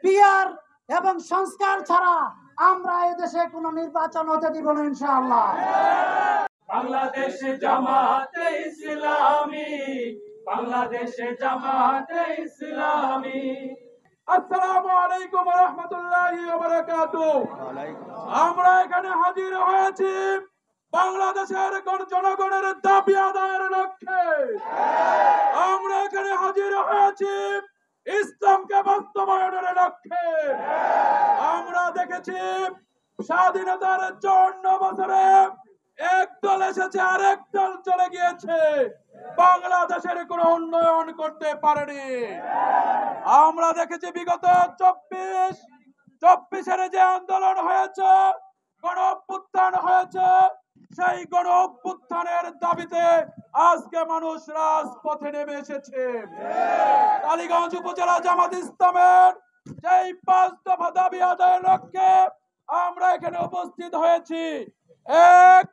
Peer এবং সংস্কার ছাড়া আমরা এদেশে কোনো নির্বাচন হতে দিব না ইনশাআল্লাহ। বাংলাদেশে জামাতে ইসলামী, বাংলাদেশে জামাতে ইসলামী। আসসালামু আলাইকুম ওয়া রাহমাতুল্লাহি ওয়া বারাকাতুহু। আমরা এখানে হাজির হয়েছি বাংলাদেশের জনগণের দাবি আদায়ের লক্ষ্যে। আমরা এখানে হাজির হয়েছি ইসলামকে বাস্তবায়নের লক্ষ্যে। আমরা দেখেছি স্বাধীনতার 54 বছরে এক দল এসেছে আর এক দল চলে গিয়েছে, বাংলাদেশের কোনো উন্নয়ন করতে পারেনি। আমরা দেখেছি বিগত 24-এর যে আন্দোলন হয়েছে, গণ অভ্যুত্থান হয়েছে, সেই গণ অভ্যুত্থানের দাবিতে আজকে মানুষ রাজপথে নেমে এসেছে। কালীগঞ্জ উপজেলা জামাত ইসলামের যেই 5 দফা দাবি আদায়ের লক্ষ্যে আমরা এখানে উপস্থিত হয়েছি। এক,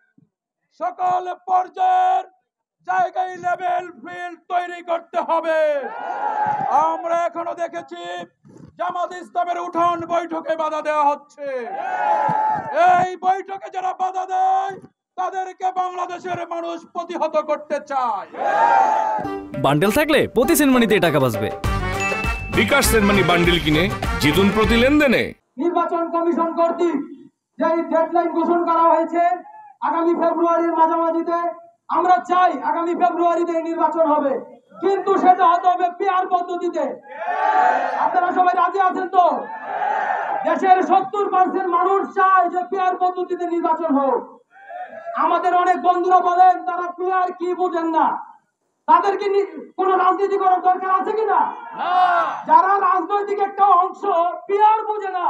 সকল পর্যায়ের জায়গায় লেভেল ফিল্ড তৈরি করতে হবে। আমরা এখনো দেখেছি জামাত ইসলামের উঠান বৈঠকে বাধা দেওয়া হচ্ছে। এই বৈঠকে যারা বাধা দেয় তাদেরকে বাংলাদেশের মানুষ প্রতিহত করতে চায়। বান্ডেল থাকলে প্রতি সেনমানিতে টাকা বাঁচবে। বিকাশ সেনমানি বান্ডেল কিনে জিতুন প্রতি লেনদেনে। নির্বাচন কমিশন কর্তৃক যে ডেডলাইন ঘোষণা করা হয়েছে আগামী ফেব্রুয়ারির মাঝামাঝিতে, আমরা চাই আগামী ফেব্রুয়ারিতে নির্বাচন হবে, কিন্তু সেটা হতে হবে পিয়ার পদ্ধতিতে। আপনারা সবাই রাজি আছেন তো? দেশের 70% মানুষ চায় যে পিয়ার পদ্ধতিতে নির্বাচন হোক। আমাদের অনেক বন্ধুরা বলেন তারা পিয়ার কি বোঝেন না, তাদেরকে কোন রাজনীতি করার দরকার আছে কিনা? যারা রাজনৈতিক একটা অংশ পিয়ার বোঝে না,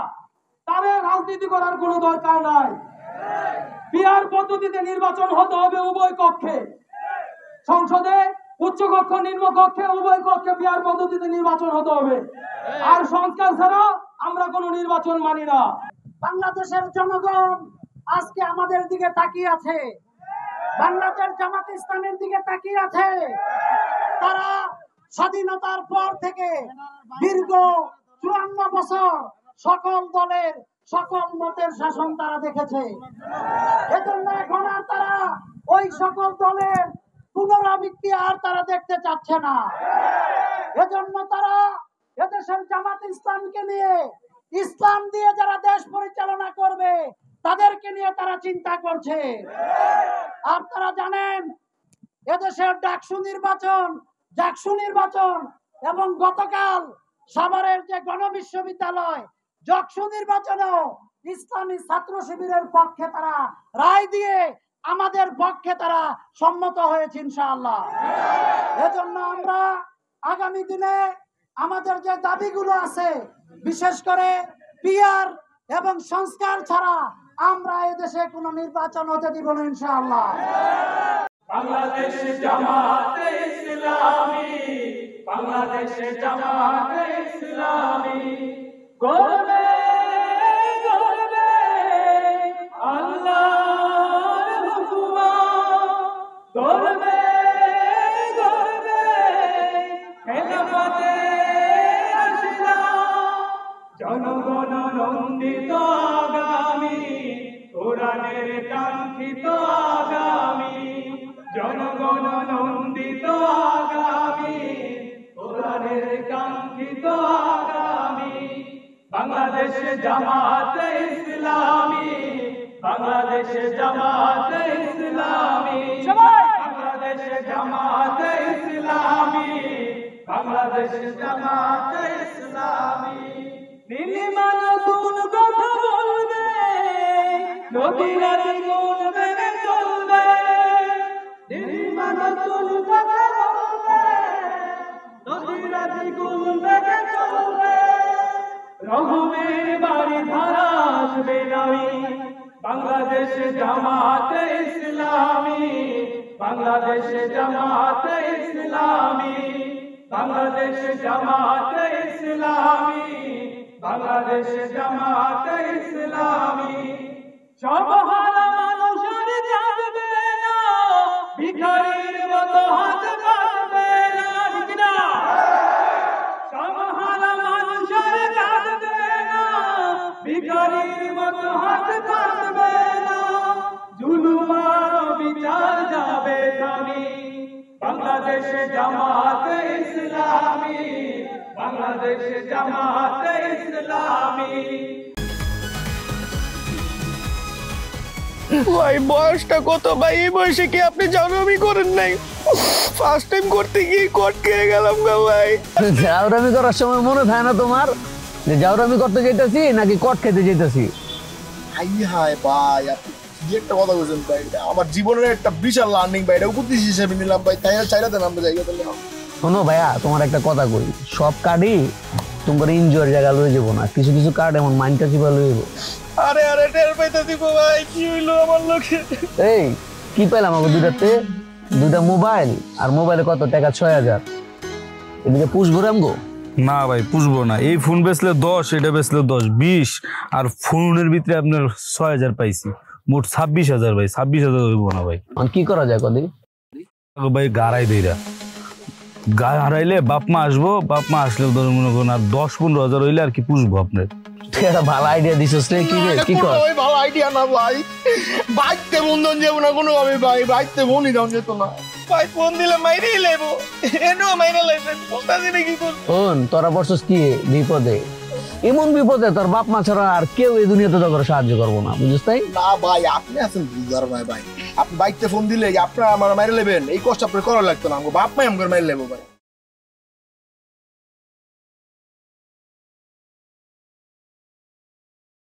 তাদের রাজনীতি করার কোনো দরকার নাই। পিয়ার পদ্ধতিতে নির্বাচন হতে হবে উভয় কক্ষে, সংসদে উচ্চ কক্ষ নিম্ন কক্ষে উভয় কক্ষে পিয়ার পদ্ধতিতে নির্বাচন হতে হবে। আর সংস্কার ছাড়া আমরা কোনো নির্বাচন মানি না। বাংলাদেশের জনগণ আজকে আমাদের দিকে তাকিয়ে আছে, বাংলাদেশ জামাত ইসলামের দিকে তাকিয়ে আছে। তারা স্বাধীনতার পর থেকে দীর্ঘ 54 বছর সকল দলের সকল মতের শাসন তারা দেখেছে। এজন্য এখন আর তারা ওই সকল দলের পুনরাবৃত্তি আর তারা দেখতে চাচ্ছে না। এজন্য তারা এদেশের জামাত ইসলামকে নিয়ে, ইসলাম দিয়ে যারা দেশ পরিচালনা করবে তাদেরকে নিয়ে তারা চিন্তা করছে। আপনারা জানেন এদেশের ডাকসু নির্বাচন, জাকসু নির্বাচন এবং গতকাল সাভারের যে গণবিশ্ববিদ্যালয় জাকসু নির্বাচনেও ইসলামী ছাত্র শিবিরের পক্ষে তারা রায় দিয়ে আমাদের পক্ষে তারা সম্মত হয়েছে ইনশাআল্লাহ। এজন্য আমরা আগামী দিনে আমাদের যে দাবিগুলো আছে, বিশেষ করে পিয়ার এবং সংস্কার ছাড়া আমরা এদেশে কোনো নির্বাচন হতে দিব না ইনশাআল্লাহ। বাংলাদেশে জামাতে ইসলামী, বাংলাদেশে জামাতে ইসলামী গর্বে গর্বে আল্লাহর হুকুমত, গর্বে গর্বে খেলাফতে আসিলা, জনগণ নন্দিত আগামী, কোরআনের কাঙ্ক্ষিত আগামী, জনগণ নন্দিত আগামী, কোরআনের কাঙ্ক্ষিত আগামী। বাংলাদেশে জামাতে ইসলামী, বাংলাদেশে জামাতে ইসলামী, বাংলাদেশে জামাতে ইসলামী, বাংলাদেশে জামাতে ইসলামী। নির্মাণ কোন কথা বলবে, নবীরা কোন মেনে চলবে, নির্মাণ কোন কথা বলবে, নবীরা কোন মেনে চলবে, রঘুমের বাড়ি ধারা আসবে নবী। বাংলাদেশে জামাতে ইসলামী, বাংলাদেশে জামাতে ইসলামী, বাংলাদেশে জামাতে ইসলামী, বাংলাদেশে জামাতে ইসলামী। সব হারা মানুষের জানবে না, ভিখারির মতো হাত পাতবে না, ঠিক না? সব হারা মানুষের জানবে বাংলাদেশে জামাতে ইসলামী, বাংলাদেশে জামাতে ইসলামী। ভাই বয়সটা কত ভাই? এই বয়সে কি আপনি জানামি করেন নাই? ফার্স্ট টাইম করতে গিয়ে কট খেয়ে গেলাম গো ভাই। জাউরামি করার সময় মনে থাকে না তোমার যে জাউরামি করতে যেতেছি নাকি কট খেতে যেতেছি? হাই হাই ভাই, আপনি কি একটা কথা বলছেন ভাই, এটা আমার জীবনের একটা বিশাল লার্নিং ভাই, এটা উপদেশ হিসেবে নিলাম ভাই, তাই চাইলে দেন আমরা জায়গা তাহলে। শোনো ভাইয়া, তোমার একটা কথা কই, সব কার্ডই তোমার এনজয়ের জায়গা লয়ে যাবো না, কিছু কিছু কার্ড এমন মাইন্ডটা চিপা লয়ে যাবো। আরে আরে টের পাইতে দিব ভাই, কি হইলো আমার লোকে? এই কি পাইলাম আমাকে দুইটাতে? দুইটা মোবাইল, আর মোবাইলে কত টাকা? ৬,০০০। এদিকে পুষবো রামগো? না ভাই পুষবো না, এই ফোন বেচলে ১০, এটা বেচলে ১০, ২০, আর ফোনের ভিতরে আপনার ৬,০০০ পাইছি, মোট ২৬,০০০ ভাই। ২৬,০০০ হইব না ভাই। কি করা যায় কদি? ভাই গাড়াই দেইরা, গায়ে হারাইলে বাপ মা আসবো, বাপ মা আসলে ধরুন মনে করুন আর ১০-১৫,০০০ হইলে আর কি পুষবো আপনার। একটা ভালো আইডিয়া দিছিস রে, কি রে কি কর? ওই ভালো আইডিয়া না ভাই, বাইকতে বন্ধন যাবো না কোনো ভাবে ভাই, বাইকতে ফোনই দাম যেত না ভাই, ফোন দিলে মাইরেই লেবো, এনেও মাইরে লাইছেন, বলতাছি না কি করবো। শোন, তোরা বসছিস কি বিপদে, এমন বিপদে তোর বাপ মা ছাড়া আর কেউ এই দুনিয়াতে তোর সাহায্য করবো না, বুঝিস তাই? না ভাই, আপনি আছেন বুঝার ভাই, ভাই আপনি বাইকতে ফোন দিলে আপনার আমার মাইরে লেবেন, এই কষ্ট আপনার করা লাগতো না, আমার বাপ মাই আমার মাইরে লেবো ভাই।